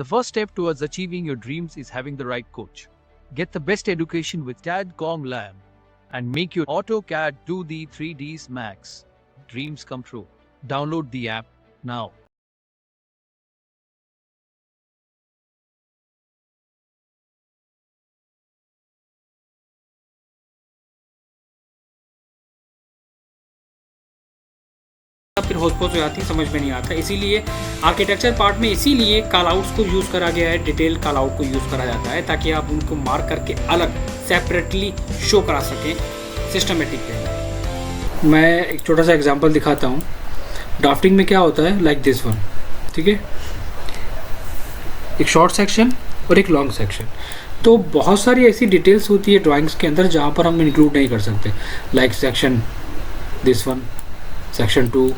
first step towards achieving your dreams is having the right coach. Get the best education with CAD/COM Lab and make your AutoCAD do the 3Ds Max. Dreams come true. Download the app now. फिर होस्पोस हो जाती है, समझ में नहीं आता। इसीलिए architecture part में इसीलिए कॉल आउट्स को यूज़ करा गया है, डिटेल कॉल आउट को यूज़ करा जाता है ताकि आप उनको मार्क करके अलग सेपरेटली शो करा सकें सिस्टमेटिक वे। मैं एक छोटा सा एग्जांपल दिखाता हूँ। ड्राफ्टिंग में क्या होता है, लाइक दिस वन, ठीक है, एक शॉर्ट सेक्शन और एक लॉन्ग सेक्शन। तो बहुत सारी ऐसी डिटेल्स होती है ड्राइंग्स के अंदर जहाँ पर हम इंक्लूड नहीं कर सकते, like section this one, section 2,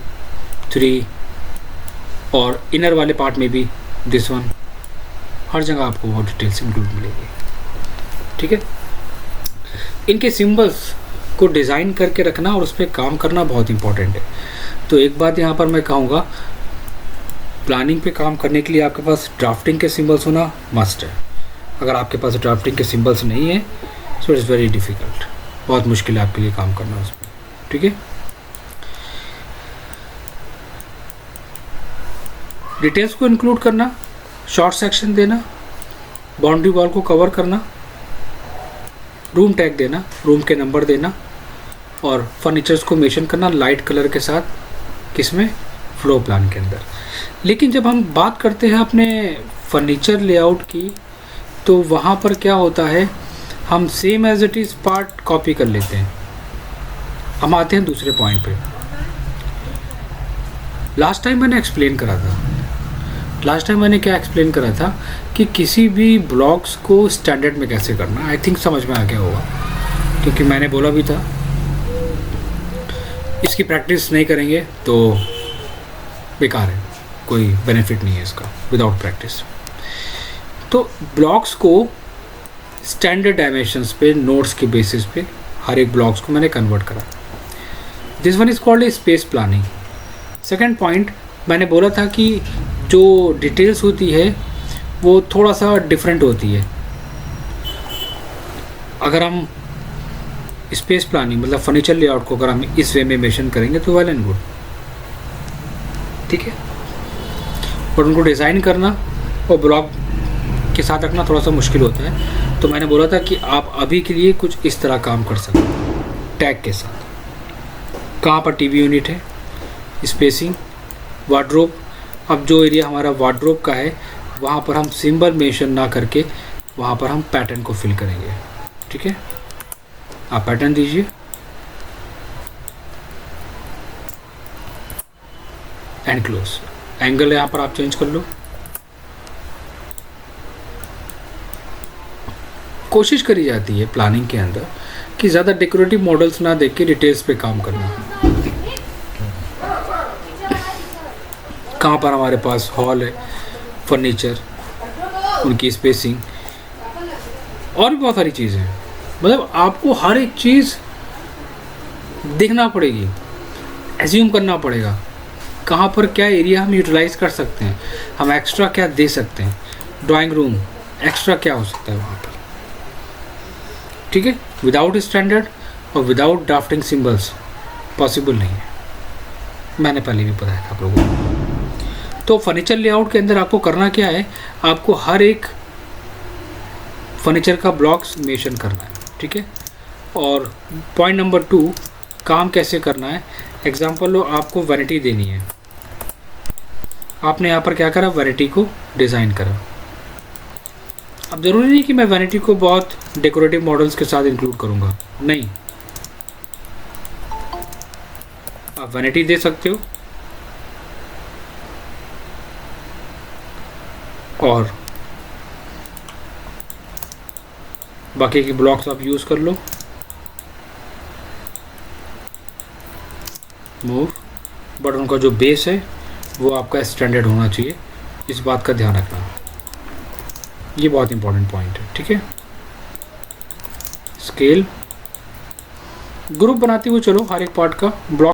3 और इनर वाले पार्ट में भी दिस वन। हर जगह आपको वो डिटेल्स इंक्लूड मिलेगी, ठीक है। इनके सिंबल्स को डिज़ाइन करके रखना और उस पर काम करना बहुत इंपॉर्टेंट है। तो एक बात यहाँ पर मैं कहूँगा, प्लानिंग पे काम करने के लिए आपके पास ड्राफ्टिंग के सिंबल्स होना मस्ट है। अगर आपके पास ड्राफ्टिंग के सिंबल्स नहीं है सो इट्स वेरी डिफ़िकल्ट, बहुत मुश्किल है आपके लिए काम करना उसमें, ठीक है। डिटेल्स को इंक्लूड करना, शॉर्ट सेक्शन देना, बाउंड्री वॉल को कवर करना, रूम टैग देना, रूम के नंबर देना और फर्नीचर्स को मेंशन करना लाइट कलर के साथ, किसमें, फ्लोर प्लान के अंदर। लेकिन जब हम बात करते हैं अपने फर्नीचर लेआउट की, तो वहाँ पर क्या होता है, हम same as it is part copy कर लेते हैं। हम आते हैं दूसरे पॉइंट पे। लास्ट टाइम मैंने क्या एक्सप्लेन करा था कि किसी भी ब्लॉक्स को स्टैंडर्ड में कैसे करना। आई थिंक समझ में आ गया होगा, क्योंकि मैंने बोला भी था इसकी प्रैक्टिस नहीं करेंगे तो बेकार है, कोई बेनिफिट नहीं है इसका विदाउट प्रैक्टिस। तो ब्लॉक्स को स्टैंडर्ड डायमेंशंस पे, नोट्स के बेसिस पे हर एक ब्लॉक्स को मैंने कन्वर्ट करा। This one is called a space planning. Second point मैंने बोला था कि जो डिटेल्स होती है वो थोड़ा सा डिफरेंट होती है। अगर हम स्पेस प्लानिंग मतलब फर्नीचर लेआउट को अगर हम इस वे में मेंशन करेंगे तो वेल एंड गुड, ठीक है, पर उनको डिज़ाइन करना और ब्लॉक के साथ रखना थोड़ा सा मुश्किल होता है। तो मैंने बोला था कि आप अभी के लिए कुछ इस तरह काम कर सकते हैं टैग के साथ। कहाँ पर टीवी यूनिट है, स्पेसिंग, वार्डरोब। अब जो एरिया हमारा वार्डरोब का है वहाँ पर हम सिंबल मेंशन ना करके वहाँ पर हम पैटर्न को फिल करेंगे, ठीक है। आप पैटर्न दीजिए, एंड क्लोज। एंगल यहाँ पर आप चेंज कर लो। कोशिश करी जाती है प्लानिंग के अंदर कि ज़्यादा डेकोरेटिव मॉडल्स ना देख के डिटेल्स पे काम करना। कहाँ पर हमारे पास हॉल है, फर्नीचर, उनकी स्पेसिंग और भी बहुत सारी चीज़ें हैं। मतलब आपको हर एक चीज़ देखना पड़ेगी, एज्यूम करना पड़ेगा कहाँ पर क्या एरिया हम यूटिलाइज कर सकते हैं, हम एक्स्ट्रा क्या दे सकते हैं। ड्राइंग रूम एक्स्ट्रा क्या हो सकता है वहाँ पर, ठीक है। विदाउट स्टैंडर्ड और विदाउट ड्राफ्टिंग सिंबल्स पॉसिबल नहीं है, मैंने पहले भी बताया था आप लोगों को। तो फर्नीचर लेआउट के अंदर आपको करना क्या है, आपको हर एक फर्नीचर का ब्लॉक्स मेंशन करना है, ठीक है। और पॉइंट नंबर 2, काम कैसे करना है। एग्जांपल लो, आपको वैनिटी देनी है, आपने यहाँ पर क्या करा, वैनिटी को डिज़ाइन करा। अब ज़रूरी नहीं कि मैं वैनिटी को बहुत डेकोरेटिव मॉडल्स के साथ इंक्लूड करूँगा, नहीं, आप वैनिटी दे सकते हो और बाकी के ब्लॉक्स आप यूज़ कर लो। मूव, बट उनका जो बेस है वो आपका स्टैंडर्ड होना चाहिए, इस बात का ध्यान रखना, ये बहुत इंपॉर्टेंट पॉइंट है, ठीक है। स्केल, ग्रुप बनाते हुए चलो हर एक पार्ट का ब्लॉक